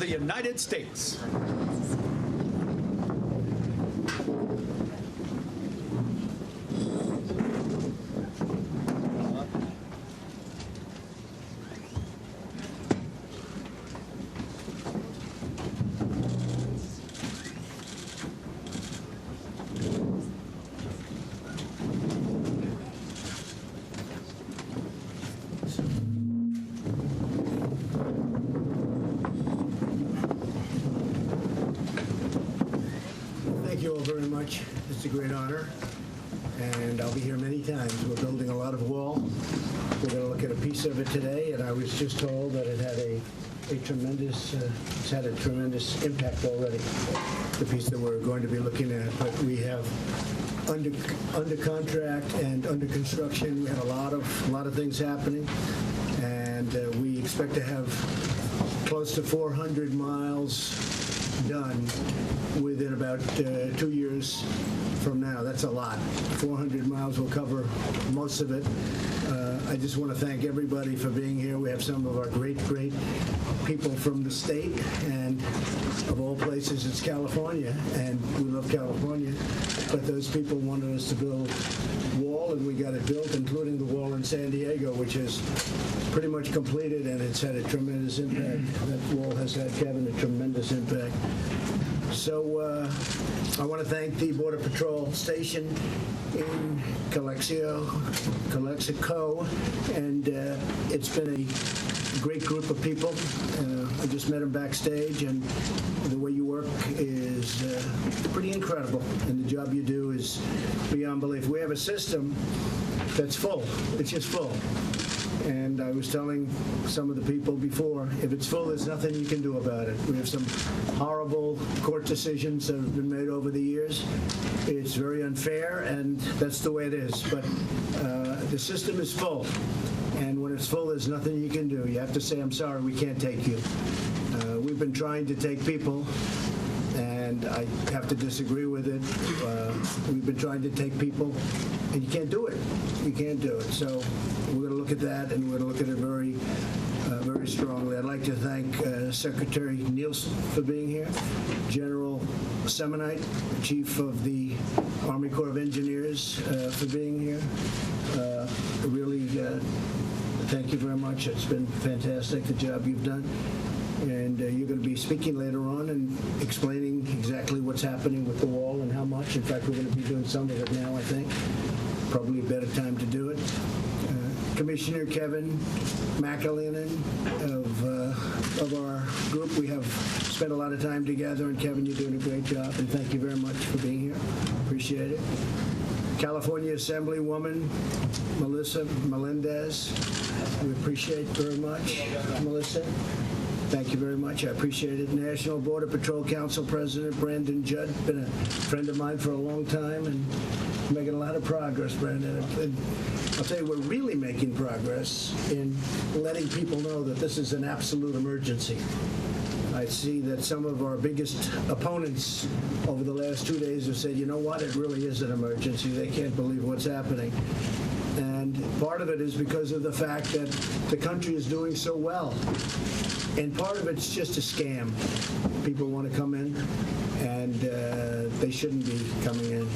the United States. Thank you all very much. It's a great honor, and I'll be here many times. We're building a lot of wall. We're going to look at a piece of it today, and I was just told that it had a tremendous, it's had a tremendous impact already, the piece that we're going to be looking at. But we have under contract and under construction. We have a lot of things happening, and we expect to have close to 400 miles done within about 2 years from now. That's a lot. 400 miles will cover most of it. I just want to thank everybody for being here. We have some of our great people from the state, and of all places, it's California, and we love California. But those people wanted us to build a wall, and we got it built, including the wall in San Diego, which is pretty much completed, and it's had a tremendous impact. That wall has had, Kevin, a tremendous impact. So I want to thank the Border Patrol station in CALEXICO, and it's been a great group of people. I just met them backstage, and the way you work is pretty incredible, and the job you do is beyond belief. We have a system that's full. It's just full. And I was telling some of the people before, if it's full, there's nothing you can do about it. We have some horrible court decisions that have been made over the years. It's very unfair, and that's the way it is. But the system is full. And when it's full, there's nothing you can do. You have to say, I'm sorry, we can't take you. We've been trying to take people, and I have to disagree with it. We've been trying to take people, and you can't do it. You can't do it. So we're going to look at that, and we're going to look at it very strongly. I'd like to thank Secretary Nielsen for being here, General Semonite, Chief of the Army Corps of Engineers, for being here. Really, thank you very much. It's been fantastic, the job you've done. And you're going to be speaking later on and explaining exactly what's happening with the wall and how much. In fact, we're going to be doing some of it now, I think. Probably a better time to do it. Commissioner Kevin McAleenan of our group, we have spent a lot of time together, and Kevin, you're doing a great job, and thank you very much for being here. Appreciate it. California Assemblywoman Melissa Melendez, we appreciate very much, Melissa. Thank you very much. I appreciate it. National Border Patrol Council President Brandon Judd, been a friend of mine for a long time, and making a lot of progress, Brandon. I'll tell you, we're really making progress in letting people know that this is an absolute emergency. I see that some of our biggest opponents over the last 2 days have said, you know what, it really is an emergency. They can't believe what's happening. And part of it is because of the fact that the country is doing so well. And part of it's just a scam. People want to come in, and they shouldn't be coming in.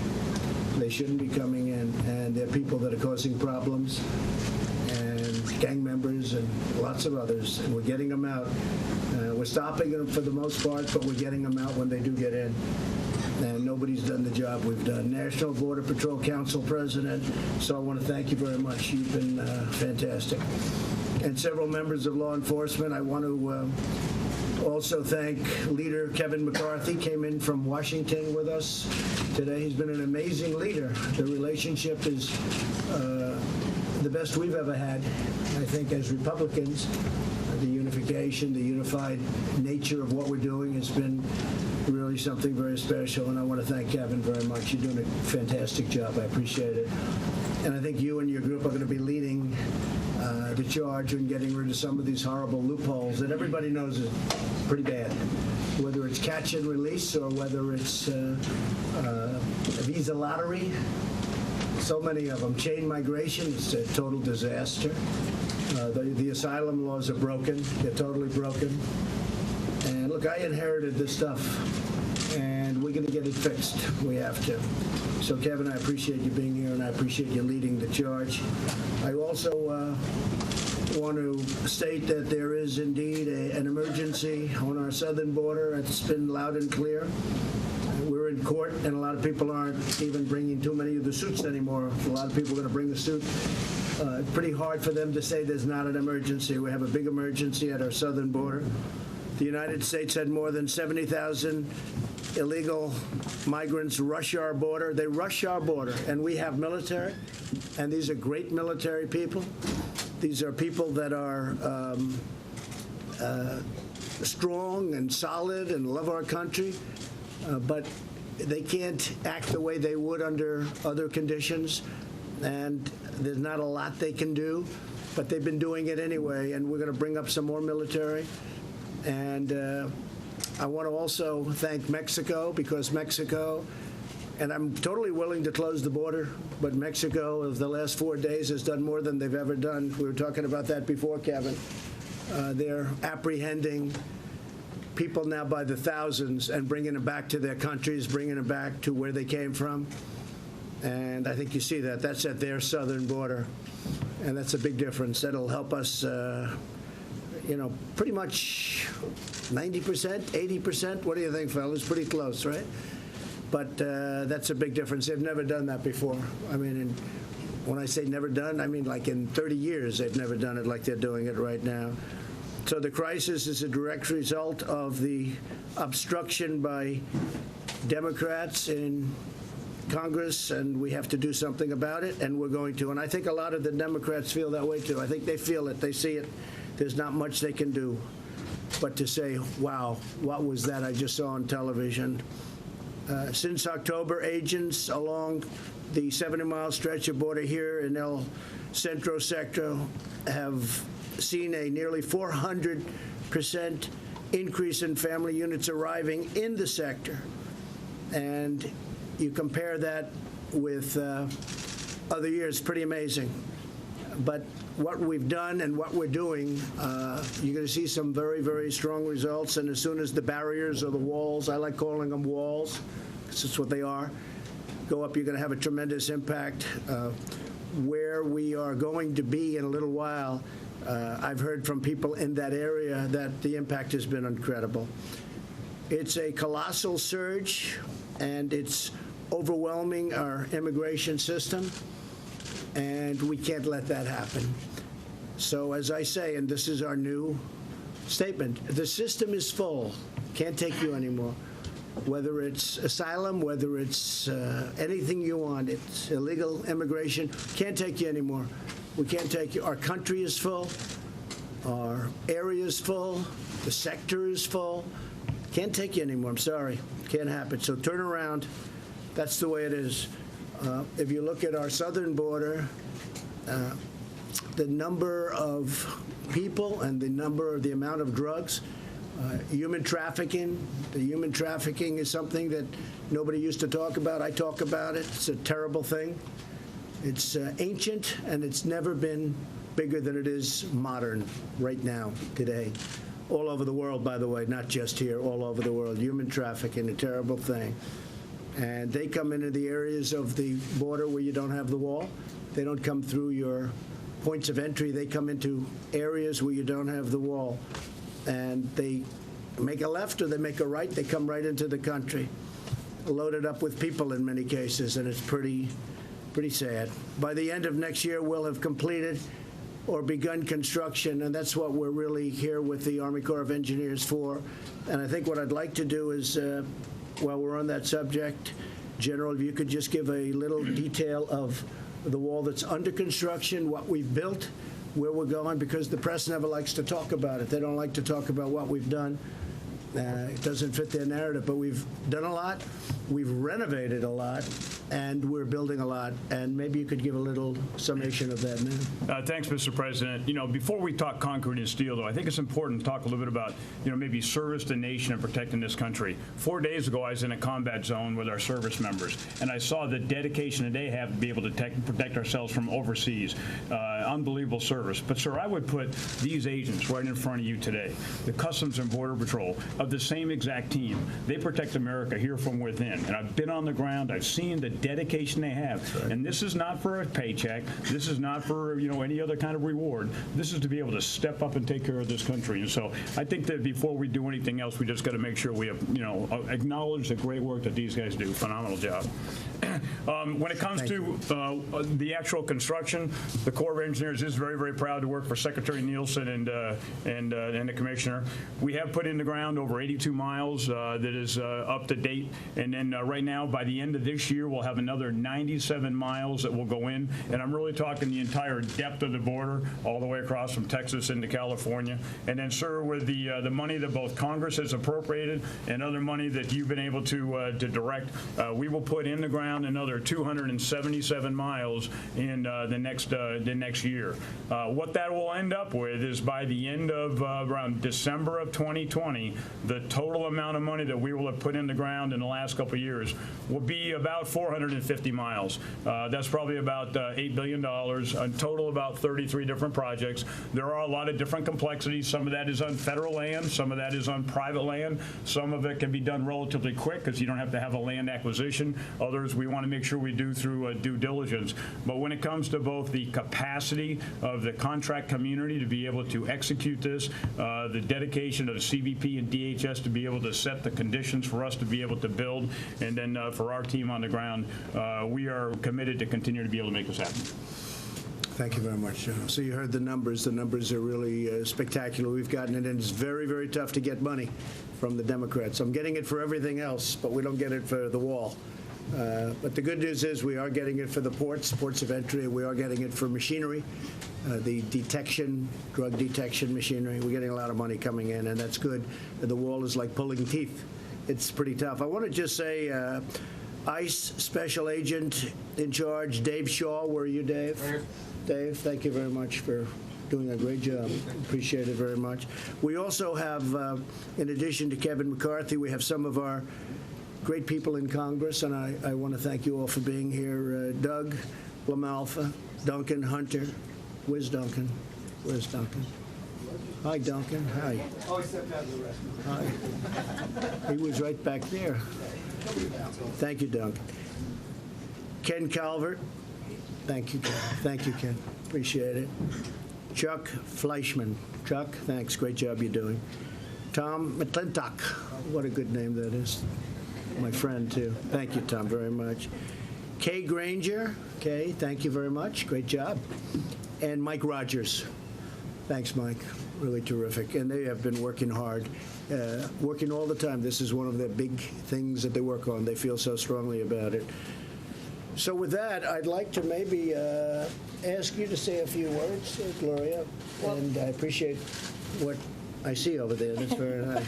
They shouldn't be coming in. And there are people that are causing problems, and gang members and lots of others. And we're getting them out. We're stopping them for the most part, but we're getting them out when they do get in. And nobody's done the job we've done. National Border Patrol Council President, so I want to thank you very much. You've been fantastic. And several members of law enforcement. I want to also thank Leader Kevin McCarthy, came in from Washington with us today. He's been an amazing leader. The relationship is the best we've ever had, I think, as Republicans. The unification, the unified nature of what we're doing has been really something very special, and I want to thank Kevin very much. You're doing a fantastic job. I appreciate it. And I think you and your group are going to be leading the charge in getting rid of some of these horrible loopholes that everybody knows is pretty bad, whether it's catch and release or whether it's a visa lottery. So many of them. Chain migration is a total disaster. The asylum laws are broken. They're totally broken. And look, look, I inherited this stuff, and we're going to get it fixed. We have to. So, Kevin, I appreciate you being here, and I appreciate you leading the charge. I also want to state that there is indeed an emergency on our southern border. It's been loud and clear. We're in court, and a lot of people aren't even bringing too many of the suits anymore. A lot of people are going to bring the suit. It's pretty hard for them to say there's not an emergency. We have a big emergency at our southern border. The United States had more than 70,000 illegal migrants rush our border. They rush our border, and we have military, and these are great military people. These are people that are strong and solid and love our country, but they can't act the way they would under other conditions, and there's not a lot they can do, but they've been doing it anyway, and we're going to bring up some more military. And I want to also thank Mexico, because Mexico, and I'm totally willing to close the border, but Mexico, of the last 4 days, has done more than they've ever done. We were talking about that before, Kevin. They're apprehending people now by the thousands and bringing them back to their countries, bringing them back to where they came from. And I think you see that. That's at their southern border. And that's a big difference. That'll help us, pretty much 90%, 80%. What do you think, fellas? Pretty close, right? But that's a big difference. They've never done that before. I mean, when I say never done, I mean like in 30 years they've never done it like they're doing it right now. So the crisis is a direct result of the obstruction by Democrats in Congress, and we have to do something about it, and we're going to. And I think a lot of the Democrats feel that way, too. I think they feel it. They see it. There's not much they can do but to say, wow, what was that I just saw on television? Since October, agents along the 70-mile stretch of border here in El Centro sector have seen a nearly 400% increase in family units arriving in the sector. And you compare that with other years, pretty amazing. But what we've done and what we're doing, you're going to see some very, very strong results. And as soon as the barriers or the walls, I like calling them walls, because that's what they are, go up, you're going to have a tremendous impact. Where we are going to be in a little while, I've heard from people in that area that the impact has been incredible. It's a colossal surge, and it's overwhelming our immigration system, and we can't let that happen. So as I say, and this is our new statement, the system is full, can't take you anymore. Whether it's asylum, whether it's anything you want, it's illegal immigration, can't take you anymore. We can't take you. Our country is full, our area is full, the sector is full. Can't take you anymore. I'm sorry. Can't happen. So turn around. That's the way it is. If you look at our southern border, the number of people and the amount of drugs, human trafficking. The human trafficking is something that nobody used to talk about. I talk about it. It's a terrible thing. It's ancient, and it's never been bigger than it is modern right now, today. All over the world, by the way, not just here, all over the world. Human trafficking, a terrible thing. And they come into the areas of the border where you don't have the wall. They don't come through your points of entry. They come into areas where you don't have the wall. And they make a left or they make a right. They come right into the country, loaded up with people in many cases, and it's pretty sad. By the end of next year, we'll have completed or begun construction, and that's what we're really here with the Army Corps of Engineers for. And I think what I'd like to do is, while we're on that subject, General, if you could just give a little detail of the wall that's under construction, what we've built, where we're going, because the press never likes to talk about it. They don't like to talk about what we've done. It doesn't fit their narrative, but we've done a lot. we've renovated a lot, and we're building a lot. And maybe you could give a little summation of that now. Thanks, Mr. President. Before we talk concrete and steel, though, I think it's important to talk a little bit about, maybe service to nation and protecting this country. 4 days ago, I was in a combat zone with our service members, and I saw the dedication that they have to be able to protect ourselves from overseas. Unbelievable service. But, sir, I would put these agents right in front of you today, the Customs and Border Patrol, of the same exact team. They protect America here from within. And I've been on the ground. I've seen the dedication they have. Right. And this is not for a paycheck. This is not for, any other kind of reward. This is to be able to step up and take care of this country. And so I think that before we do anything else, we just got to make sure we have, acknowledge the great work that these guys do. Phenomenal job. When it comes to the actual construction, the Corps of Engineers is very, very proud to work for Secretary Nielsen and the Commissioner. We have put in the ground over 82 miles that is up to date, and then right now, by the end of this year, we'll have another 97 miles that will go in, and I'm really talking the entire depth of the border, all the way across from Texas into California. And then, sir, with the money that both Congress has appropriated and other money that you've been able to direct, we will put in the ground another 277 miles in the next year. What that will end up with is by the end of around December of 2020, the total amount of money that we will have put in the ground in the last couple of years will be about 450 miles. That's probably about $8 billion, in total about 33 different projects. There are a lot of different complexities. Some of that is on federal land, some of that is on private land. Some of it can be done relatively quick because you don't have to have a land acquisition. Others we want to make sure we do through due diligence. But when it comes to both the capacity of the contract community to be able to execute this, the dedication of the CBP and DHS to be able to set the conditions for us to be able to build, and then for our team on the ground, we are committed to continue to be able to make this happen. Thank you very much, General. So you heard the numbers. The numbers are really spectacular. We've gotten it, and it's very, very tough to get money from the Democrats. I'm getting it for everything else, but we don't get it for the wall. But the good news is we are getting it for the ports of entry. We are getting it for machinery, the drug detection machinery. We're getting a lot of money coming in, and that's good. The wall is like pulling teeth. It's pretty tough. I want to just say, ICE Special Agent in charge, Dave Shaw. Where are you, Dave? Dave, thank you very much for doing a great job. Appreciate it very much. We also have, in addition to Kevin McCarthy, we have some of our great people in Congress, and I want to thank you all for being here. Doug LaMalfa, Duncan Hunter. Where's Duncan? Where's Duncan? Hi, Duncan. Hi. Oh, he stepped out of the restroom. Hi. He was right back there. Thank you, Duncan. Ken Calvert. Thank you, Ken. Thank you, Ken. Appreciate it. Chuck Fleischman. Chuck, thanks. Great job you're doing. Tom McClintock. What a good name that is. My friend, too. Thank you, Tom, very much. Kay Granger. Kay, thank you very much. Great job. And Mike Rogers. Thanks, Mike. Really terrific. And they have been working hard, working all the time. This is one of the big things that they work on. They feel so strongly about it. So with that, I'd like to maybe ask you to say a few words, Gloria. And I appreciate what I see over there. That's very nice.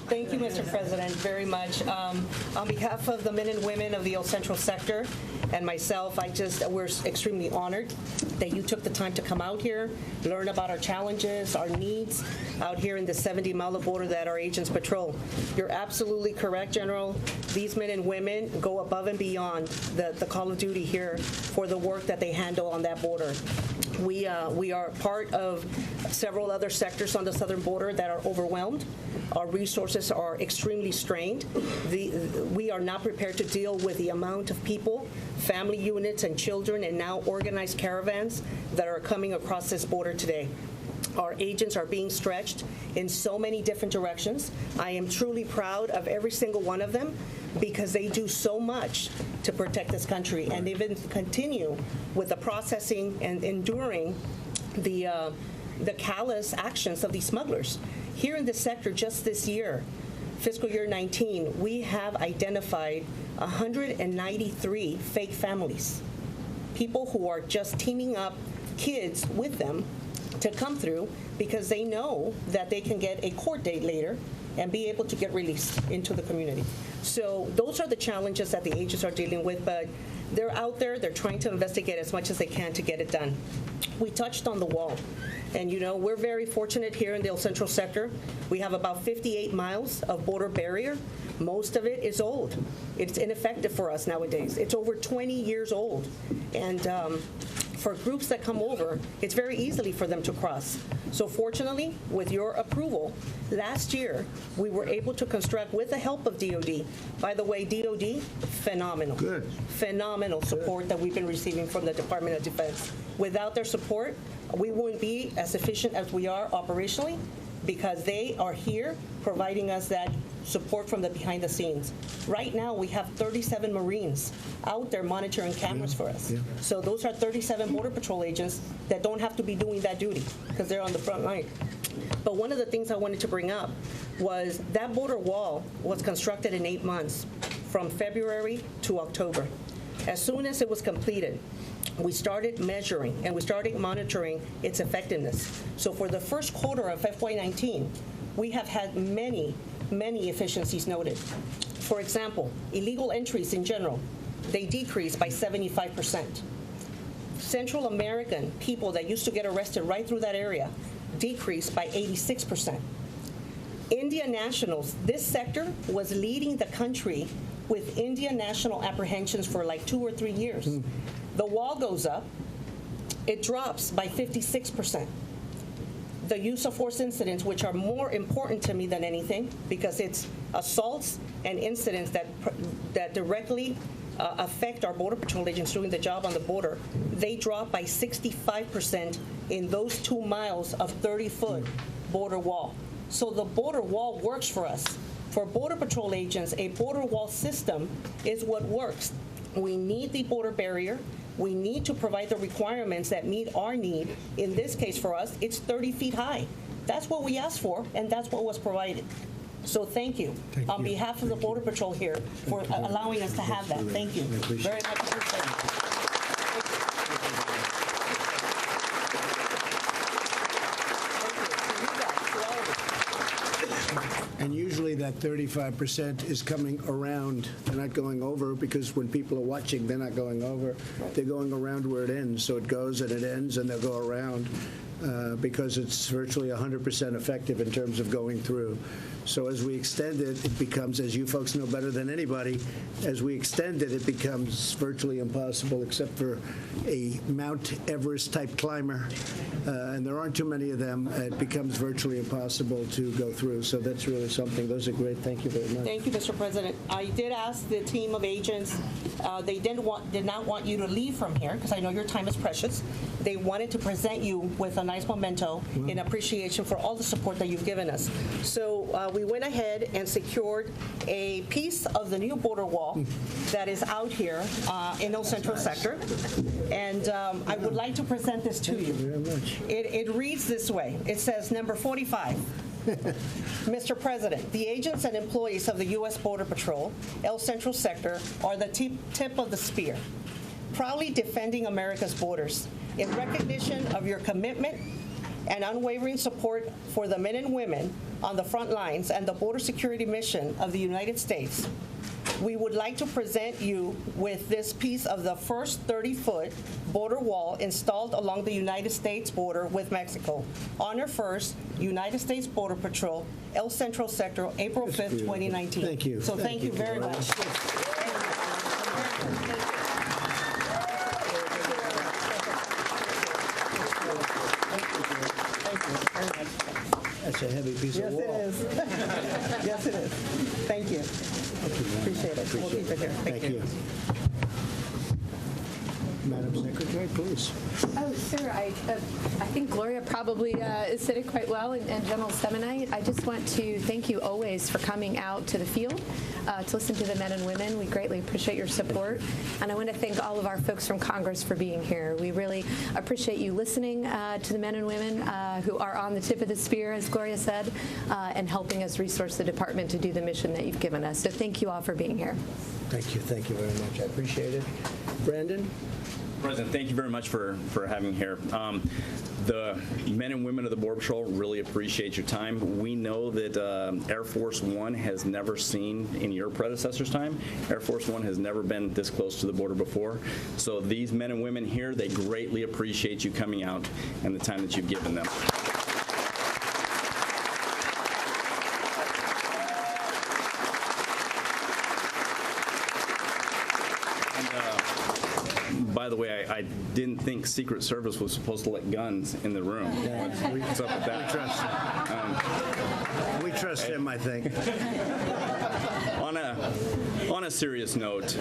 Thank you, Mr. President, very much. On behalf of the men and women of the El Centro sector and myself, we're extremely honored that you took the time to come out here, learn about our challenges, our needs out here in the 70-mile border that our agents patrol. You're absolutely correct, General. These men and women go above and beyond the call of duty here for the work that they handle on that border. We are part of several other sectors on the southern border that are overwhelmed. Our resources are extremely strained. We are not prepared to deal with the amount of people, family units and children, and now organized caravans that are coming across this border today. Our agents are being stretched in so many different directions. I am truly proud of every single one of them because they do so much to protect this country, and they continue with the processing and enduring the callous actions of these smugglers. Here in this sector, just this year, fiscal year 19, we have identified 193 fake families, people who are just teaming up kids with them to come through because they know that they can get a court date later and be able to get released into the community. So those are the challenges that the agents are dealing with, but they're out there, they're trying to investigate as much as they can to get it done. We touched on the wall. And, you know, we're very fortunate here in the El Centro sector. We have about 58 miles of border barrier. Most of it is old. It's ineffective for us nowadays. It's over 20 years old. And for groups that come over, it's very easily for them to cross. So fortunately, with your approval, last year, we were able to construct with the help of DOD. By the way, DOD, phenomenal. Good. Phenomenal support that we've been receiving from the Department of Defense. Without their support, we wouldn't be as efficient as we are operationally, because they are here providing us that support from the behind the scenes. Right now, we have 37 Marines out there monitoring cameras for us. So those are 37 Border Patrol agents that don't have to be doing that duty because they're on the front line. But one of the things I wanted to bring up was that border wall was constructed in 8 months, from February to October. As soon as it was completed, we started measuring and we started monitoring its effectiveness. So for the first quarter of FY19, we have had many efficiencies noted. For example, illegal entries in general, they decreased by 75%. Central American people that used to get arrested right through that area decreased by 86%. Indian nationals, this sector was leading the country with Indian national apprehensions for like 2 or 3 years. The wall goes up, it drops by 56%. The use of force incidents, which are more important to me than anything, because it's assaults and incidents that directly affect our Border Patrol agents doing the job on the border, they drop by 65% in those 2 miles of 30-foot border wall. So the border wall works for us. For Border Patrol agents, a border wall system is what works. We need the border barrier. We need to provide the requirements that meet our need. In this case for us, it's 30 feet high. That's what we asked for, and that's what was provided. So thank you. On behalf of the Border Patrol here for allowing us to have that. Thank you. Very much appreciated. And usually that 35% is coming around. They're not going over, because when people are watching, they're not going over. They're going around where it ends. So it goes and it ends, and they'll go around because it's virtually 100% effective in terms of going through. So as we extend it, it becomes, as you folks know better than anybody, as we extend it, it becomes virtually impossible, except for a Mount Everest-type climber, and there aren't too many of them. It becomes virtually impossible to go through. So that's really something. Those are great. Thank you very much. Thank you, Mr. President. I did ask the team of agents. They did not want you to leave from here, because I know your time is precious. They wanted to present you with a nice memento in appreciation for all the support that you've given us. So we went ahead and secured a piece of the new border wall that is out here in El Centro sector. And I would like to present this to you. Thank you very much. It reads this way. It says, number 45. Mr. President, the agents and employees of the U.S. Border Patrol, El Centro sector, are the tip of the spear, proudly defending America's borders. In recognition of your commitment and unwavering support for the men and women on the front lines and the border security mission of the United States, we would like to present you with this piece of the first 30-foot border wall installed along the United States border with Mexico. Honor first, United States Border Patrol, El Centro sector, April 5th, 2019. Thank you. So thank you very much. That's a heavy piece of wall. Yes, it is. Yes, it is. Thank you. Appreciate it. We'll keep it here. Thank you. Madam Secretary, please. Oh, sir, I think Gloria probably said it quite well, and General Semonite. I just want to thank you always for coming out to the field to listen to the men and women. We greatly appreciate your support. And I want to thank all of our folks from Congress for being here. We really appreciate you listening to the men and women who are on the tip of the spear, as Gloria said, and helping us resource the department to do the mission that you've given us. So thank you all for being here. Thank you. Thank you very much. I appreciate it. Brandon? President, thank you very much for having me here. The men and women of the Border Patrol really appreciate your time. We know that Air Force One has never seen, in your predecessor's time, Air Force One has never been this close to the border before. So these men and women here, they greatly appreciate you coming out and the time that you've given them. By the way, I didn't think Secret Service was supposed to let guns in the room. What's up with that? We trust him, I think. On a serious note,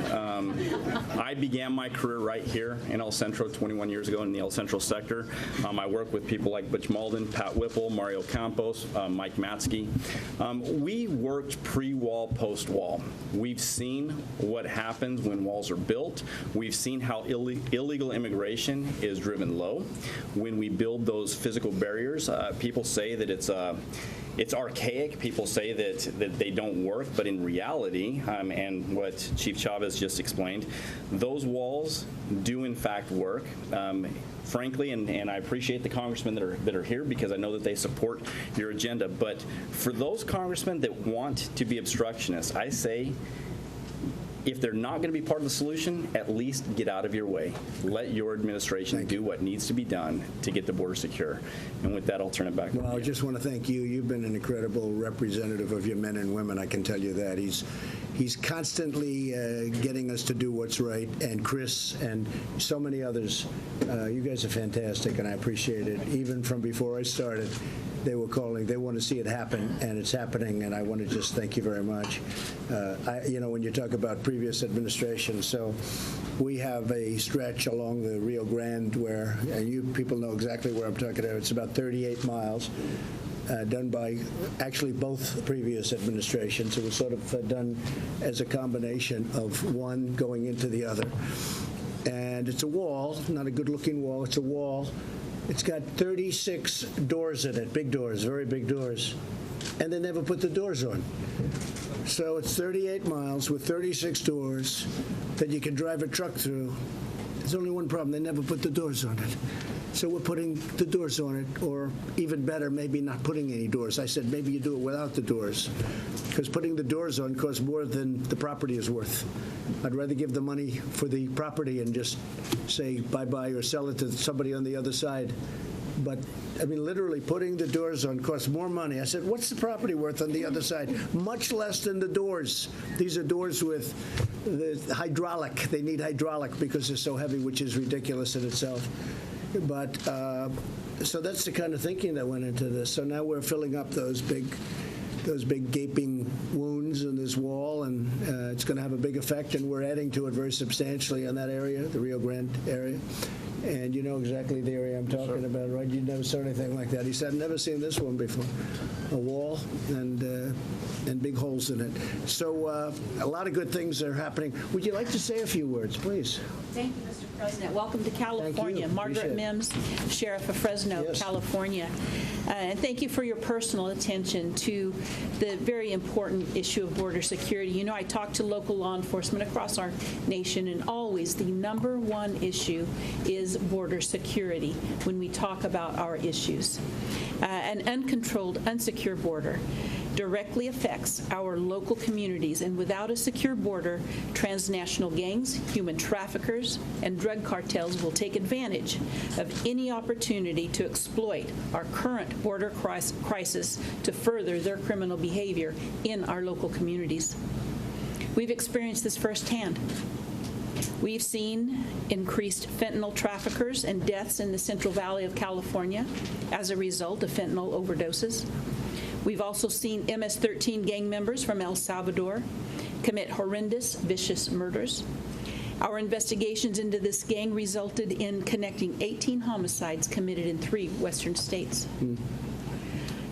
I began my career right here in El Centro 21 years ago in the El Centro sector. I work with people like Butch Malden, Pat Whipple, Mario Campos, Mike Matzke. We worked pre-wall, post-wall. We've seen what happens when walls are built. We've seen how illegal immigration is driven low. When we build those physical barriers, people say that it's archaic. People say that they don't work, but in reality, and what Chief Chavez just explained, those walls do in fact work. Frankly, and I appreciate the congressmen that are here because I know that they support your agenda. But for those congressmen that want to be obstructionists, I say, if they're not going to be part of the solution, at least get out of your way. Let your administration do what needs to be done to get the border secure. And with that, I'll turn it back. Well, I just want to thank you. You've been an incredible representative of your men and women, I can tell you that. He's constantly getting us to do what's right, and Chris and so many others. You guys are fantastic, and I appreciate it. Even from before I started, they were calling. They want to see it happen, and it's happening, and I want to just thank you very much. When you talk about previous administration, so we have a stretch along the Rio Grande where, and you people know exactly where I'm talking about. It's about 38 miles. Done by actually both previous administrations. It was sort of done as a combination of one going into the other. And it's a wall, not a good-looking wall. It's a wall. It's got 36 doors in it, big doors, very big doors. And they never put the doors on. So it's 38 miles with 36 doors that you can drive a truck through. There's only one problem. They never put the doors on it. So we're putting the doors on it, or even better, maybe not putting any doors. I said maybe you do it without the doors, because putting the doors on costs more than the property is worth. I'd rather give the money for the property and just say bye-bye or sell it to somebody on the other side. But, I mean, literally putting the doors on costs more money. I said, what's the property worth on the other side? Much less than the doors. These are doors with the hydraulic. They need hydraulic because they're so heavy, which is ridiculous in itself. But so that's the kind of thinking that went into this. So now we're filling up those big gaping wounds in this wall, and it's going to have a big effect, and we're adding to it very substantially in that area, the Rio Grande area. And you know exactly the area I'm talking about, right? You never saw anything like that. He said, I've never seen this one before. A wall and big holes in it. So a lot of good things are happening. Would you like to say a few words, please? Thank you, Mr. President. Welcome to California. Margaret Mims, Sheriff of Fresno, Yes. California. And thank you for your personal attention to the very important issue of border security. You know, I talk to local law enforcement across our nation, and always the number one issue is border security when we talk about our issues. An uncontrolled, unsecure border directly affects our local communities, and without a secure border, transnational gangs, human traffickers, and drug cartels will take advantage of any opportunity to exploit our current border crisis to further their criminal behavior in our local communities. We've experienced this firsthand. We've seen increased fentanyl traffickers and deaths in the Central Valley of California as a result of fentanyl overdoses. We've also seen MS-13 gang members from El Salvador commit horrendous, vicious murders. Our investigations into this gang resulted in connecting 18 homicides committed in 3 Western states.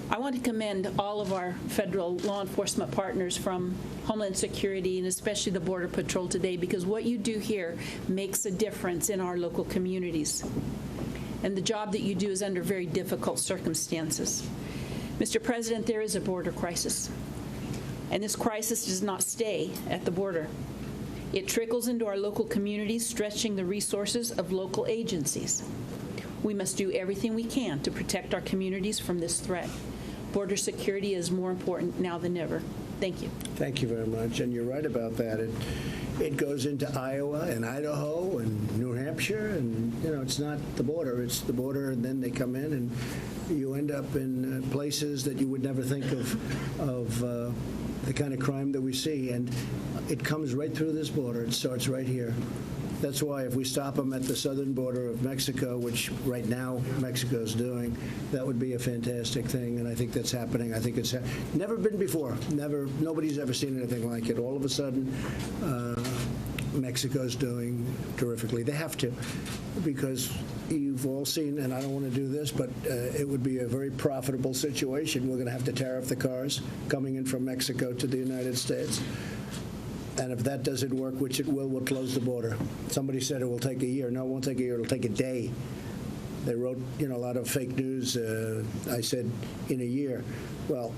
I want to commend all of our federal law enforcement partners from Homeland Security and especially the Border Patrol today, because what you do here makes a difference in our local communities. And the job that you do is under very difficult circumstances. Mr. President, there is a border crisis, and this crisis does not stay at the border. It trickles into our local communities, stretching the resources of local agencies. We must do everything we can to protect our communities from this threat. Border security is more important now than ever. Thank you. Thank you very much, and you're right about that. It goes into Iowa and Idaho and New Hampshire, and it's not the border. It's the border, and then they come in, and you end up in places that you would never think of the kind of crime that we see, and it comes right through this border. It starts right here. That's why if we stop them at the southern border of Mexico, which right now Mexico is doing, that would be a fantastic thing, and I think that's happening. I think it's never been before. Nobody's ever seen anything like it. All of a sudden, Mexico's doing terrifically. They have to, because you've all seen, and I don't want to do this, but it would be a very profitable situation. We're going to have to tariff the cars coming in from Mexico to the United States. And if that doesn't work, which it will, we'll close the border. Somebody said it will take a year. No, it won't take a year. It'll take a day. They wrote, a lot of fake news. I said in a year. Well,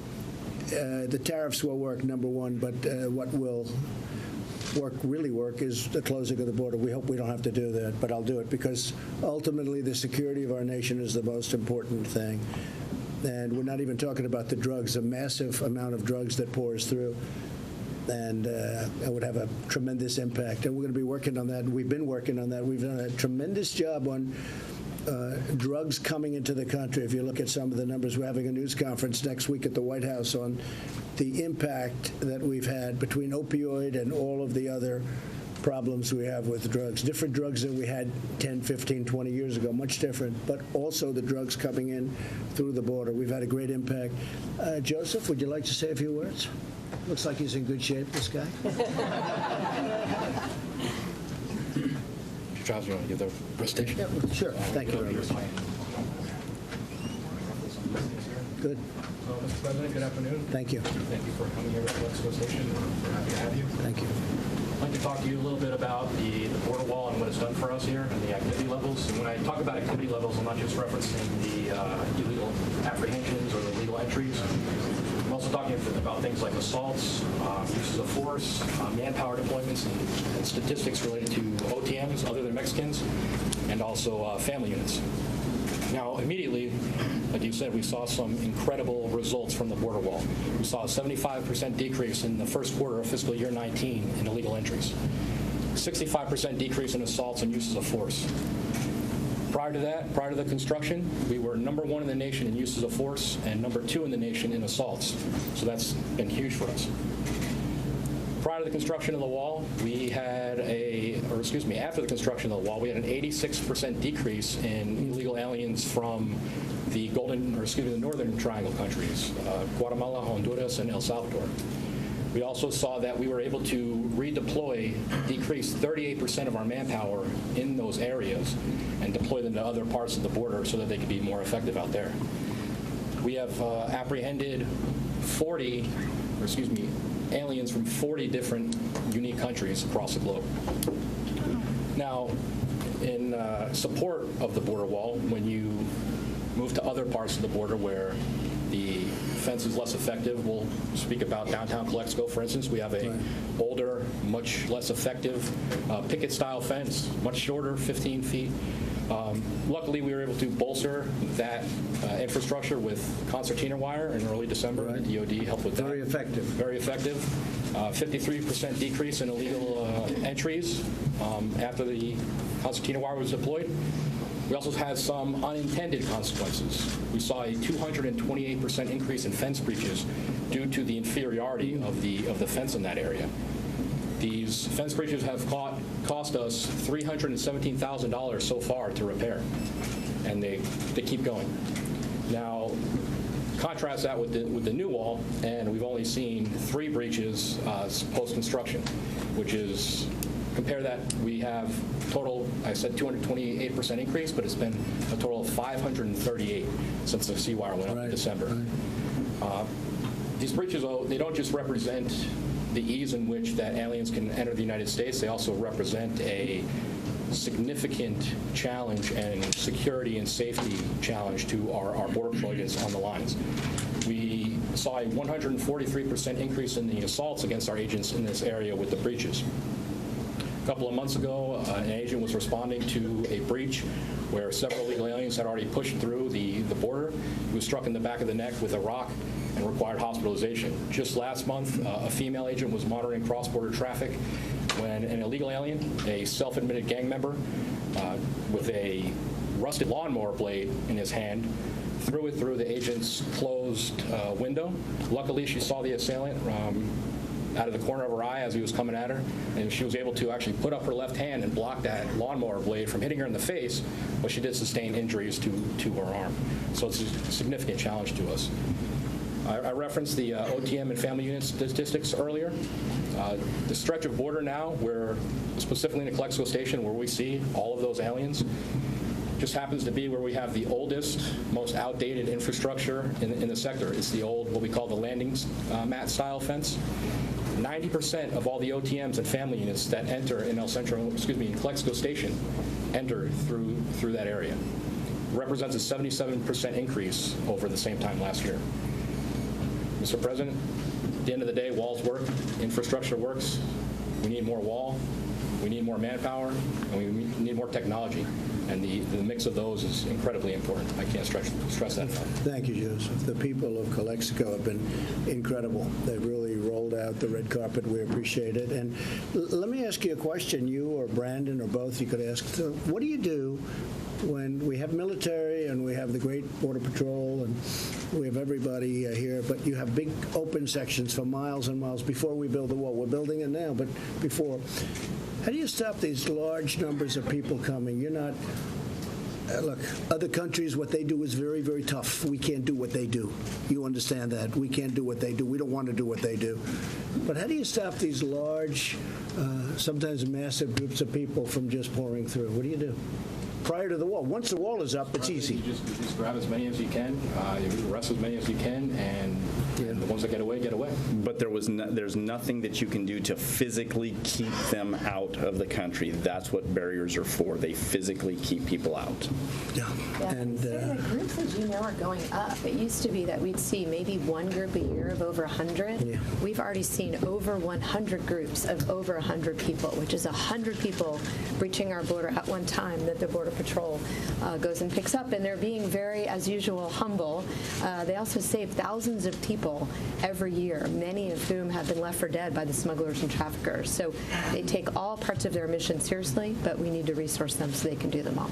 the tariffs will work, number one, but what will really work is the closing of the border. We hope we don't have to do that, but I'll do it because ultimately the security of our nation is the most important thing. And we're not even talking about the drugs, a massive amount of drugs that pours through. And it would have a tremendous impact. And we're going to be working on that. And we've been working on that. We've done a tremendous job on drugs coming into the country. If you look at some of the numbers, we're having a news conference next week at the White House on the impact that we've had between opioid and all of the other problems we have with drugs. Different drugs than we had 10, 15, 20 years ago, much different, but also the drugs coming in through the border. We've had a great impact. Joseph, would you like to say a few words? Looks like he's in good shape, this guy. Charles, you want to give the presentation? Yeah, sure. Thank you very much. Good. Mr. President, good afternoon. Thank you. Thank you for coming here to CALEXICO Station. We're happy to have you. Thank you. I'd like to talk to you a little bit about the border wall and what it's done for us here and the activity levels. And when I talk about activity levels, I'm not just referencing the illegal apprehensions or the illegal entries. I'm also talking about things like assaults, uses of force, manpower deployments, and statistics related to OTMs other than Mexicans, and also family units. Now, immediately, like you said, we saw some incredible results from the border wall. We saw a 75% decrease in the first quarter of fiscal year 19 in illegal entries, 65% decrease in assaults and uses of force. Prior to that, prior to the construction, we were number one in the nation in uses of force and number two in the nation in assaults. So that's been huge for us. Prior to the construction of the wall, we had after the construction of the wall, we had an 86% decrease in illegal aliens from the Northern Triangle countries, Guatemala, Honduras, and El Salvador. We also saw that we were able to decrease 38% of our manpower in those areas and deploy them to other parts of the border so that they could be more effective out there. We have apprehended aliens from 40 different unique countries across the globe. Now, in support of the border wall, when you move to other parts of the border where the fence is less effective, we'll speak about downtown Calexico, for instance. We have a older, much less effective picket-style fence, much shorter, 15 feet. Luckily, we were able to bolster that infrastructure with concertina wire in early December. Right. The DOD helped with that. Very effective. Very effective. 53% decrease in illegal entries after the concertina wire was deployed. We also had some unintended consequences. We saw a 228% increase in fence breaches due to the inferiority of the fence in that area. These fence breaches have cost us $317,000 so far to repair, and they keep going. Now, contrast that with the new wall, and we've only seen 3 breaches post-construction, which is, compare that, we have total, I said 228% increase, but it's been a total of 538 since the seawire went up in December. Right. These breaches, though, they don't just represent the ease in which that aliens can enter the United States, they also represent a significant challenge and security and safety challenge to our border patrol agents on the lines. We saw a 143% increase in the assaults against our agents in this area with the breaches. A couple of months ago, an agent was responding to a breach where several illegal aliens had already pushed through the border. He was struck in the back of the neck with a rock and required hospitalization. Just last month, a female agent was monitoring cross-border traffic when an illegal alien, a self-admitted gang member, with a rusted lawnmower blade in his hand, threw it through the agent's closed window. Luckily, she saw the assailant out of the corner of her eye as he was coming at her, and she was able to actually put up her left hand and block that lawnmower blade from hitting her in the face, but she did sustain injuries to her arm. So it's a significant challenge to us. I referenced the OTM and family unit statistics earlier. The stretch of border now, where specifically in the CALEXICO station where we see all of those aliens, just happens to be where we have the oldest, most outdated infrastructure in the sector. It's the old, what we call the landing mat style fence. 90% of all the OTMs and family units that enter in in CALEXICO station enter through that area. It represents a 77% increase over the same time last year. Mr. President, at the end of the day, walls work, infrastructure works. We need more wall, we need more manpower, and we need more technology. And the mix of those is incredibly important. I can't stress that enough. Thank you, Joseph. The people of CALEXICO have been incredible. They've really rolled out the red carpet. We appreciate it. And let me ask you a question. You or Brandon or both, you could ask. So what do you do when we have military and we have the great Border Patrol and we have everybody here, but you have big open sections for miles and miles before we build the wall? We're building it now, but before. How do you stop these large numbers of people coming? You're not, look, other countries, what they do is very, very tough. We can't do what they do. You understand that. We can't do what they do. We don't want to do what they do. But how do you stop these large, sometimes massive groups of people from just pouring through? What do you do? Prior to the wall. Once the wall is up, it's easy. You just grab as many as you can, you arrest as many as you can, and the ones that get away, get away. But there's nothing that you can do to physically keep them out of the country. That's what barriers are for. They physically keep people out. Yeah. And the groups, as you know, are going up. It used to be that we'd see maybe one group a year of over 100. Yeah. We've already seen over 100 groups of over 100 people, which is 100 people breaching our border at one time that the Border Patrol goes and picks up. And they're being very, as usual, humble. They also save thousands of people every year, many of whom have been left for dead by the smugglers and traffickers. So they take all parts of their mission seriously, but we need to resource them so they can do them all.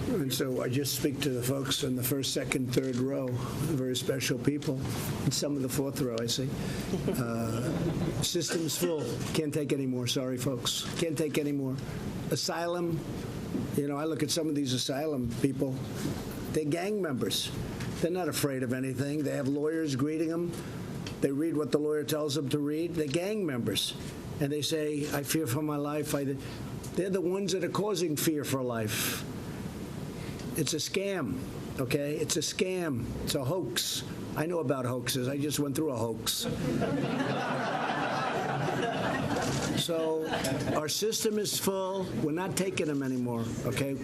And so I just speak to the folks in the first, second, third row, very special people, and some of the fourth row, I see. System's full. Can't take any more. Sorry, folks. Can't take any more. Asylum, you know, I look at some of these asylum people. They're gang members. They're not afraid of anything. They have lawyers greeting them. They read what the lawyer tells them to read. They're gang members. And they say, I fear for my life. They're the ones that are causing fear for life. It's a scam, okay? It's a scam. It's a hoax. I know about hoaxes. I just went through a hoax. So our system is full. We're not taking them anymore, okay?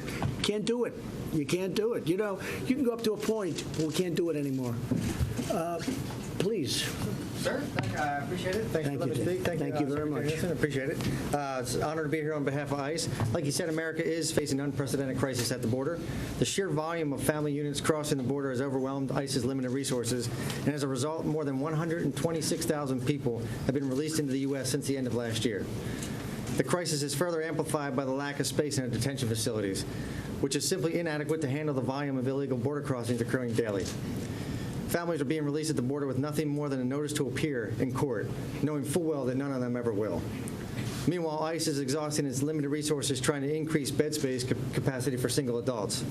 Can't do it. You can't do it. You know, you can go up to a point, but we can't do it anymore. Please. Sir, I appreciate it. Thanks for letting me speak. Thank you very much. I appreciate it. It's an honor to be here on behalf of ICE. Like you said, America is facing an unprecedented crisis at the border. The sheer volume of family units crossing the border has overwhelmed ICE's limited resources, and as a result, more than 126,000 people have been released into the U.S. since the end of last year. The crisis is further amplified by the lack of space in our detention facilities, which is simply inadequate to handle the volume of illegal border crossings occurring daily. Families are being released at the border with nothing more than a notice to appear in court, knowing full well that none of them ever will. Meanwhile, ICE is exhausting its limited resources trying to increase bed space capacity for single adults.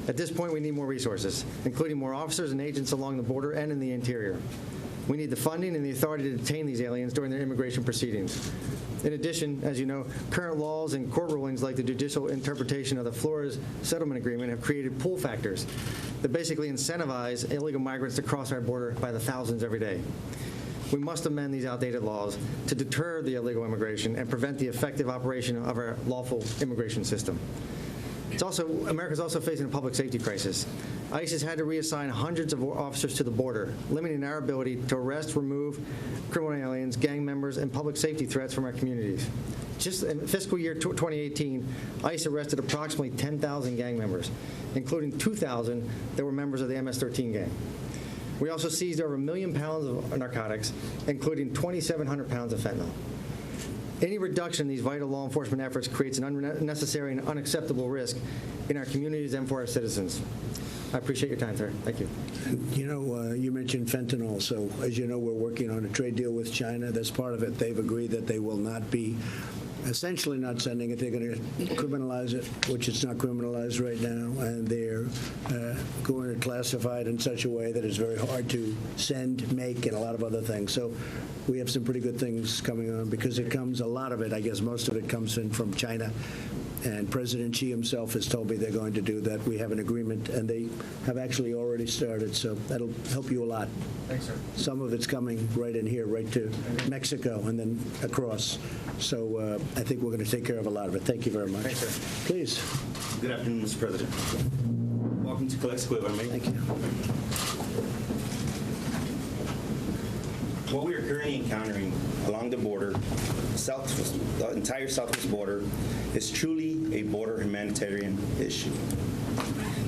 At this point, we need more resources, including more officers and agents along the border and in the interior. We need the funding and the authority to detain these aliens during their immigration proceedings. In addition, as you know, current laws and court rulings like the judicial interpretation of the Flores Settlement Agreement have created pull factors that basically incentivize illegal migrants to cross our border by the thousands every day. We must amend these outdated laws to deter the illegal immigration and prevent the effective operation of our lawful immigration system. America's also facing a public safety crisis. ICE has had to reassign hundreds of officers to the border, limiting our ability to arrest, remove criminal aliens, gang members, and public safety threats from our communities. Just in fiscal year 2018, ICE arrested approximately 10,000 gang members, including 2,000 that were members of the MS-13 gang. We also seized over 1 million pounds of narcotics, including 2,700 pounds of fentanyl. Any reduction in these vital law enforcement efforts creates an unnecessary and unacceptable risk in our communities and for our citizens. I appreciate your time, sir. Thank you. You know, you mentioned fentanyl. So, as you know, we're working on a trade deal with China. That's part of it. They've agreed that they will not be, essentially not sending it. They're going to criminalize it, which it's not criminalized right now, and they're going to classify it in such a way that it's very hard to send, make, and a lot of other things. So we have some pretty good things coming on because it comes, a lot of it, I guess most of it comes in from China. And President Xi himself has told me they're going to do that. We have an agreement, and they have actually already started, so that'll help you a lot. Thanks, sir. Some of it's coming right in here, right to Mexico, and then across. So I think we're going to take care of a lot of it. Thank you very much. Thanks, sir. Please. Good afternoon, Mr. President. Welcome to CALEXICO, if I may. Thank you. What we are currently encountering along the border, the entire southwest border, is truly a border humanitarian issue.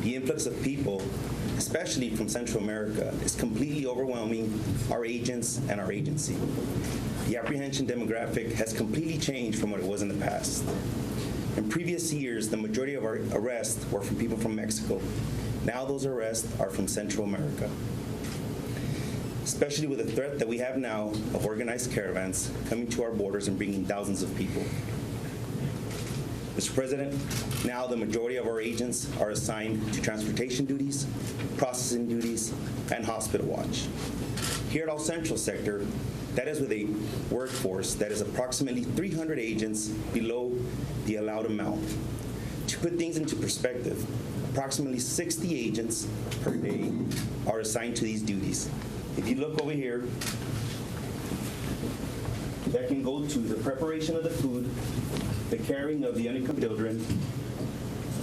The influx of people, especially from Central America, is completely overwhelming our agents and our agency. The apprehension demographic has completely changed from what it was in the past. In previous years, the majority of our arrests were from people from Mexico. Now those arrests are from Central America, especially with the threat that we have now of organized caravans coming to our borders and bringing thousands of people. Mr. President, now the majority of our agents are assigned to transportation duties, processing duties, and hospital watch. Here at All Central Sector, that is with a workforce that is approximately 300 agents below the allowed amount. To put things into perspective, approximately 60 agents per day are assigned to these duties. If you look over here, that can go to the preparation of the food, the caring of the unaccompanied children,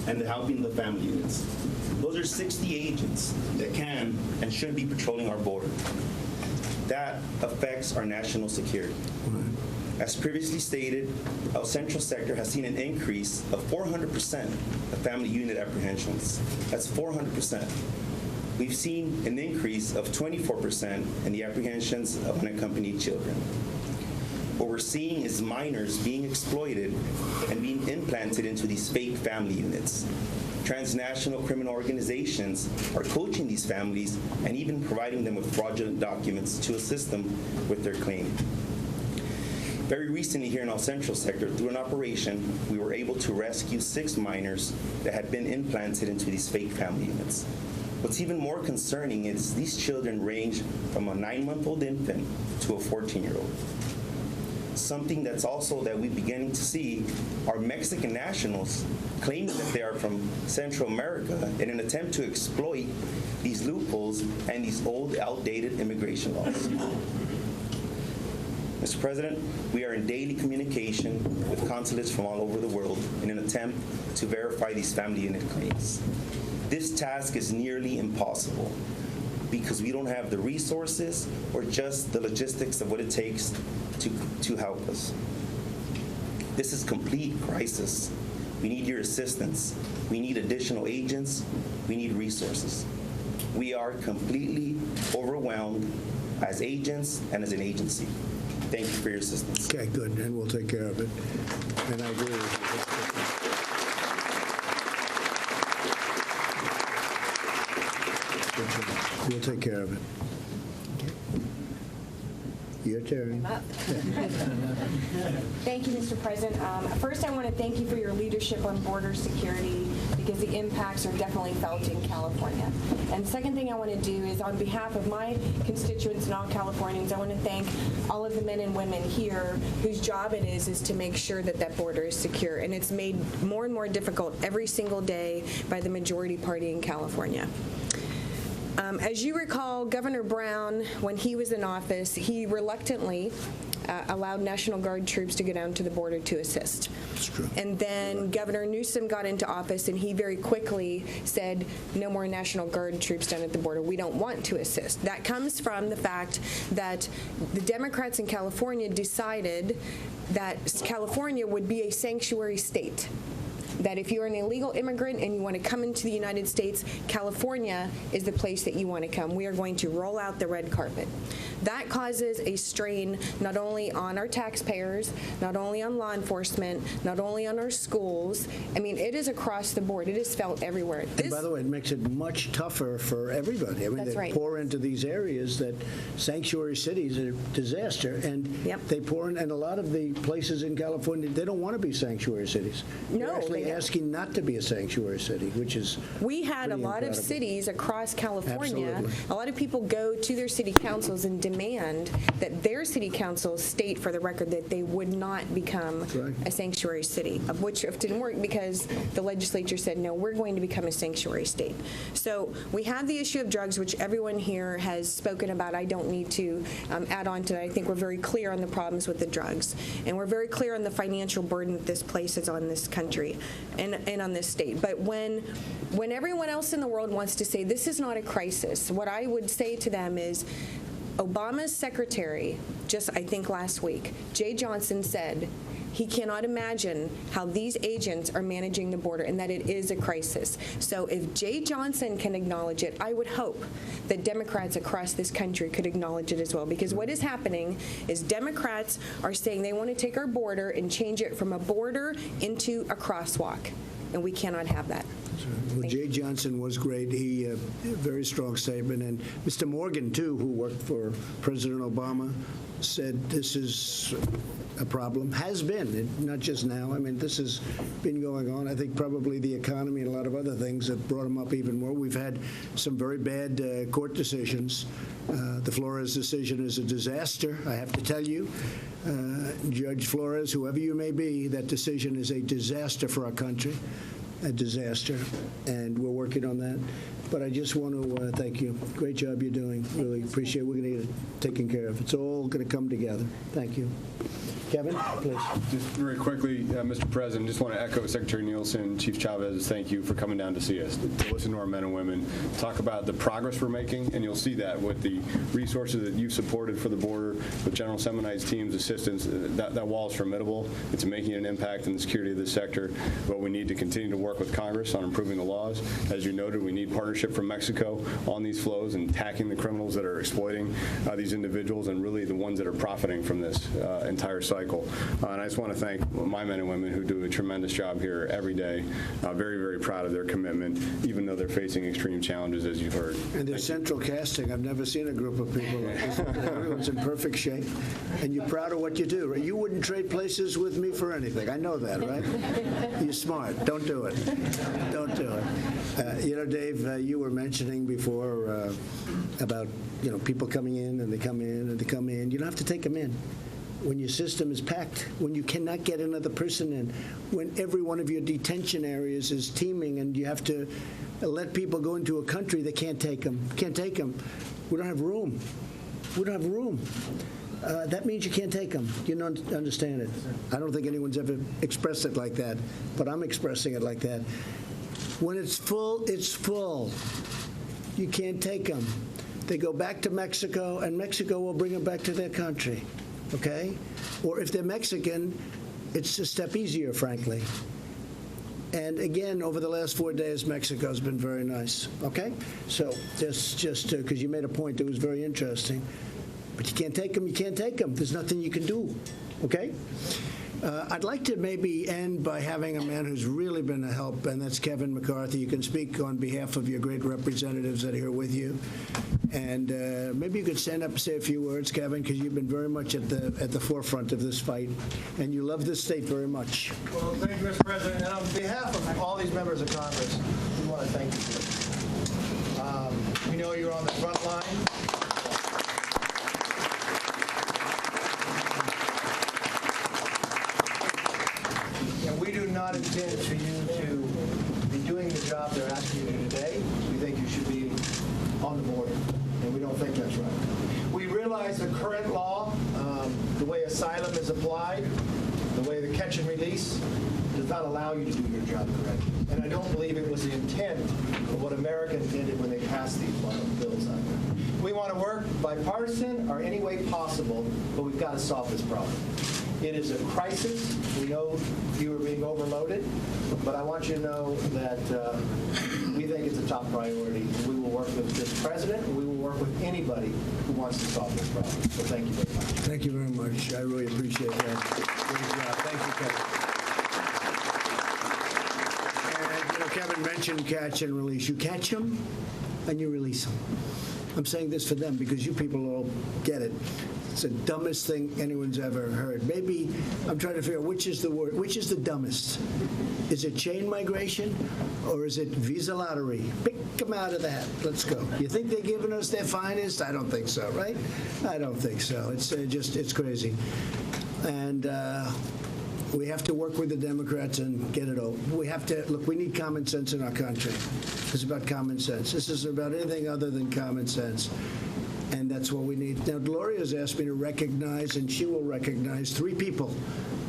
and the helping the family units. Those are 60 agents that can and should be patrolling our border. That affects our national security. As previously stated, our Central Sector has seen an increase of 400% of family unit apprehensions. That's 400%. We've seen an increase of 24% in the apprehensions of unaccompanied children. What we're seeing is minors being exploited and being implanted into these fake family units. Transnational criminal organizations are coaching these families and even providing them with fraudulent documents to assist them with their claim. Very recently here in our Central Sector, through an operation, we were able to rescue 6 minors that had been implanted into these fake family units. What's even more concerning is these children range from a 9-month-old infant to a 14-year-old. Something that's also that we're beginning to see are Mexican nationals claiming that they are from Central America in an attempt to exploit these loopholes and these old, outdated immigration laws. Mr. President, we are in daily communication with consulates from all over the world in an attempt to verify these family unit claims. This task is nearly impossible because we don't have the resources or just the logistics of what it takes to help us. This is complete crisis. We need your assistance. We need additional agents. We need resources. We are completely overwhelmed as agents and as an agency. Thank you for your assistance. Okay, good, and we'll take care of it. And I agree with you. We'll take care of it. Your turn. Thank you, Mr. President. First, I want to thank you for your leadership on border security because the impacts are definitely felt in California. And the second thing I want to do is on behalf of my constituents and all Californians, I want to thank all of the men and women here whose job it is to make sure that that border is secure. And it's made more and more difficult every single day by the majority party in California. As you recall, Governor Brown, when he was in office, he reluctantly allowed National Guard troops to go down to the border to assist. That's true. And then Governor Newsom got into office, and he very quickly said, no more National Guard troops down at the border. We don't want to assist. That comes from the fact that the Democrats in California decided that California would be a sanctuary state. That if you're an illegal immigrant and you want to come into the United States, California is the place that you want to come. We are going to roll out the red carpet. That causes a strain not only on our taxpayers, not only on law enforcement, not only on our schools. I mean, it is across the board. It is felt everywhere. And by the way, it makes it much tougher for everybody. I mean, That's they right. pour into these areas that sanctuary cities are a disaster, and they pour in, and a lot of the places in California, they don't want to be sanctuary cities. No, They're actually they don't. asking not to be a sanctuary city, which is We had a pretty lot of incredible. cities across California. Absolutely. A lot of people go to their city councils and demand that their city councils state for the record that they would not become right. a sanctuary city, of which it didn't work because the legislature said, no, we're going to become a sanctuary state. So we have the issue of drugs, which everyone here has spoken about. I don't need to add on to that. I think we're very clear on the problems with the drugs, and we're very clear on the financial burden that this places on this country and on this state. But when everyone else in the world wants to say this is not a crisis, what I would say to them is Obama's secretary, just I think last week, Jay Johnson said he cannot imagine how these agents are managing the border and that it is a crisis. So if Jay Johnson can acknowledge it, I would hope that Democrats across this country could acknowledge it as well. Because what is happening is Democrats are saying they want to take our border and change it from a border into a crosswalk. And we cannot have that. Well, Jay Johnson was great. He a very strong statement. And Mr. Morgan, too, who worked for President Obama, said this is a problem, has been, not just now. I mean, this has been going on. I think probably the economy and a lot of other things have brought him up even more. We've had some very bad court decisions. The Flores decision is a disaster, I have to tell you. Judge Flores, whoever you may be, that decision is a disaster for our country. A disaster, and we're working on that. But I just want to thank you. Great job you're doing. Really appreciate it. We're going to get it taken care of. It's all going to come together. Thank you. Kevin, please. Just very quickly, Mr. President, just want to echo Secretary Nielsen, Chief Chavez, thank you for coming down to see us, to listen to our men and women, talk about the progress we're making, and you'll see that with the resources that you've supported for the border, with General Semonite's team's assistance. That wall is formidable. It's making an impact in the security of this sector, but we need to continue to work with Congress on improving the laws. As you noted, we need partnership from Mexico on these flows and tackling the criminals that are exploiting these individuals and really the ones that are profiting from this entire cycle. And I just want to thank my men and women who do a tremendous job here every day. Very, very proud of their commitment, even though they're facing extreme challenges, as you've heard. And their central casting. I've never seen a group of people like this. Everyone's in perfect shape. And you're proud of what you do, right? You wouldn't trade places with me for anything. I know that, right? You're smart. Don't do it. Don't do it. You know, Dave, you were mentioning before about, you know, people coming in and they come in and they come in. You don't have to take them in. When your system is packed, when you cannot get another person in, when every one of your detention areas is teeming and you have to let people go into a country that can't take them. Can't take them. We don't have room. We don't have room. That means you can't take them. You don't understand it. I don't think anyone's ever expressed it like that, but I'm expressing it like that. When it's full, it's full. You can't take them. They go back to Mexico, and Mexico will bring them back to their country. Okay? Or if they're Mexican, it's a step easier, frankly. And again, over the last 4 days, Mexico's been very nice. Okay? So just because you made a point that was very interesting. But you can't take them, you can't take them. There's nothing you can do. Okay? I'd like to maybe end by having a man who's really been a help, and that's Kevin McCarthy. You can speak on behalf of your great representatives that are here with you. And maybe you could stand up and say a few words, Kevin, because you've been very much at the forefront of this fight, and you love this state very much. Well, thank you, Mr. President. And on behalf of all these members of Congress, we want to thank you. We know you're on the front line. And we do not intend for you to be doing the job they're asking you to do today. We think you should be on the board applied, the way the catch and release, does not allow you to do your job correctly. And I don't believe it was the intent of what America intended when they passed these bills out. We want to work bipartisan or any way possible, but we've got to solve this problem. It is a crisis. We know you are being overloaded, but I want you to know that we think it's a top priority. We will work with this president, and we will work with anybody who wants to solve this problem. So thank you very much. Thank you very much. I really appreciate that. Great job. Thank you, Kevin. And, Kevin mentioned catch and release. You catch them and you release them. I'm saying this for them because you people all get it. It's the dumbest thing anyone's ever heard. Maybe I'm trying to figure out which is the word, which is the dumbest. Is it chain migration or is it visa lottery? Pick them out of that. Let's go. You think they're giving us their finest? I don't think so, right? I don't think so. It's crazy. And we have to work with the Democrats and get it over. We have to, look, we need common sense in our country. It's about common sense. This isn't about anything other than common sense. And that's what we need. Now, Gloria's asked me to recognize, and she will recognize, 3 people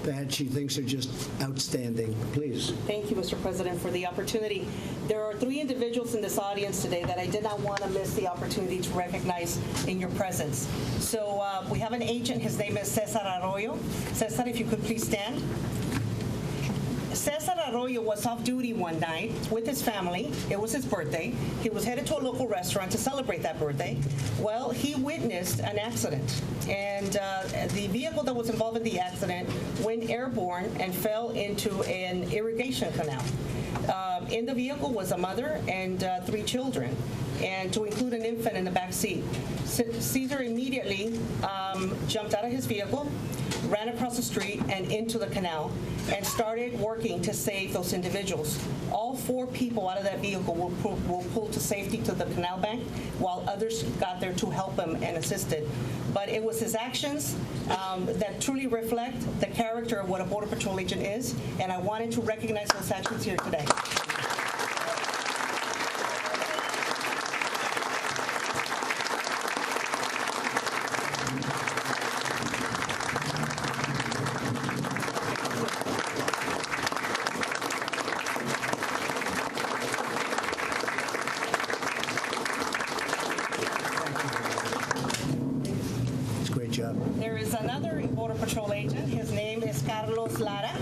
that she thinks are just outstanding. Please. Thank you, Mr. President, for the opportunity. There are 3 individuals in this audience today that I did not want to miss the opportunity to recognize in your presence. So we have an agent. His name is Cesar Arroyo. Cesar, if you could please stand. Cesar Arroyo was off duty one night with his family. It was his birthday. He was headed to a local restaurant to celebrate that birthday. Well, he witnessed an accident, and the vehicle that was involved in the accident went airborne and fell into an irrigation canal. In the vehicle was a mother and 3 children, and to include an infant in the back seat. Cesar immediately jumped out of his vehicle, ran across the street and into the canal, and started working to save those individuals. All 4 people out of that vehicle were pulled to safety to the canal bank, while others got there to help him and assisted. But it was his actions that truly reflect the character of what a Border Patrol agent is, and I wanted to recognize those actions here today. There is another Border Patrol agent. His name is Carlos Lara,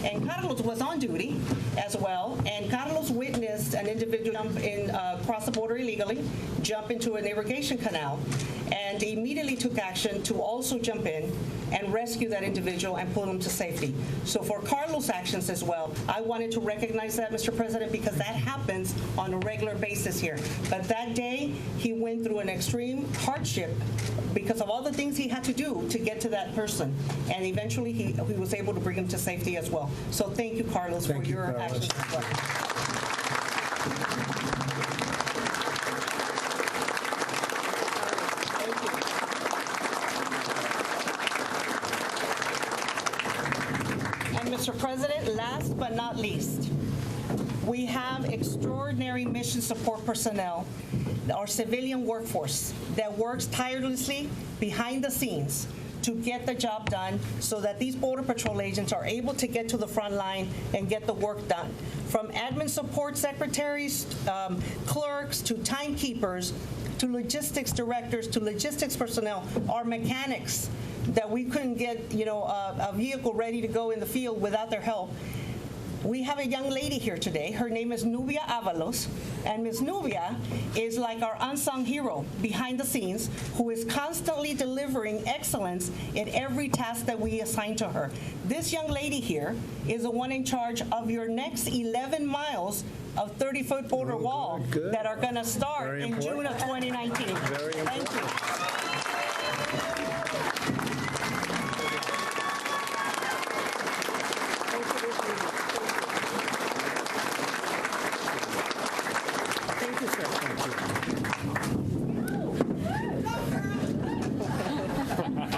and Carlos was on duty as well. And Carlos witnessed an individual jump cross the border illegally, jump into an irrigation canal, and immediately took action to also jump in and rescue that individual and pull him to safety. So for Carlos' actions as well, I wanted to recognize that, Mr. President, because that happens on a regular basis here. But that day, he went through an extreme hardship because of all the things he had to do to get to that person. And eventually, he was able to bring him to safety as well. So thank you, Carlos, for your actions as well. Mr. President, last but not least, we have extraordinary mission support personnel, our civilian workforce, that works tirelessly behind the scenes to get the job done so that these Border Patrol agents are able to get to the front line and get the work done. From admin support secretaries, clerks, to timekeepers, to logistics directors, to logistics personnel, our mechanics, that we couldn't get, a vehicle ready to go in the field without their help. We have a young lady here today. Her name is Nubia Avalos, and Ms. Nubia is like our unsung hero behind the scenes, who is constantly delivering excellence in every task that we assign to her. This young lady here is the one in charge of your next 11 miles of 30-foot border wall that are going to start in June of 2019. Thank you.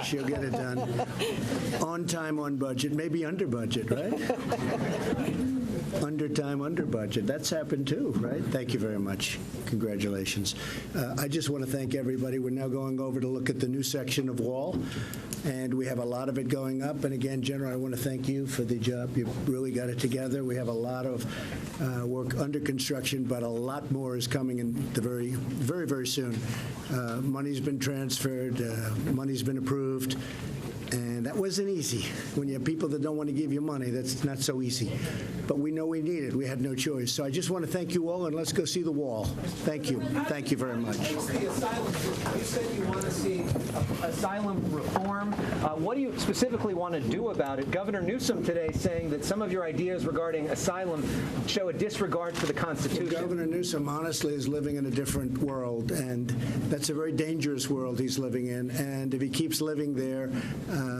She'll get it done. On time, on budget, maybe under budget, right? Under time, under budget. That's happened too, right? Thank you very much. Congratulations. I just want to thank everybody. We're now going over to look at the new section of wall, and we have a lot of it going up. And again, General, I want to thank you for the job. You really got it together. We have a lot of work under construction, but a lot more is coming in the very, very soon. Money's been transferred. Money's been approved. And that wasn't easy. When you have people that don't want to give you money, that's not so easy. But we know we need it. We had no choice. So I just want to thank you all, and let's go see the wall. Thank you. Thank you very much. You said you want to see asylum reform. What do you specifically want to do about it? Governor Newsom today saying that some of your ideas regarding asylum show a disregard for the Constitution. Well, Governor Newsom honestly is living in a different world, and that's a very dangerous world he's living in. And if he keeps living there,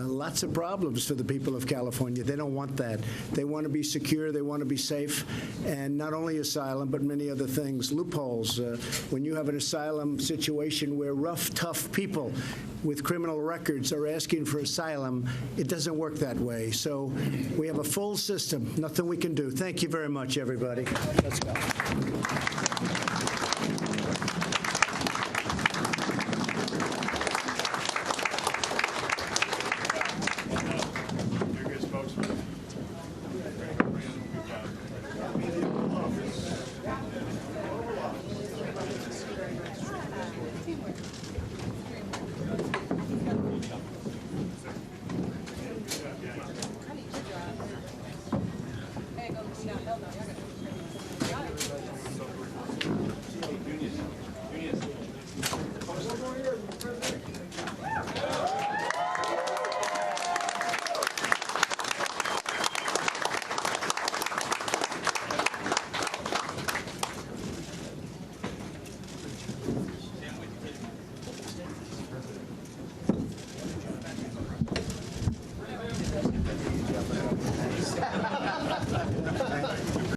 lots of problems for the people of California. They don't want that. They want to be secure. They want to be safe. And not only asylum, but many other things. Loopholes. When you have an asylum situation where rough, tough people with criminal records are asking for asylum, it doesn't work that way. So we have a full system. Nothing we can do. Thank you very much, everybody. Let's go.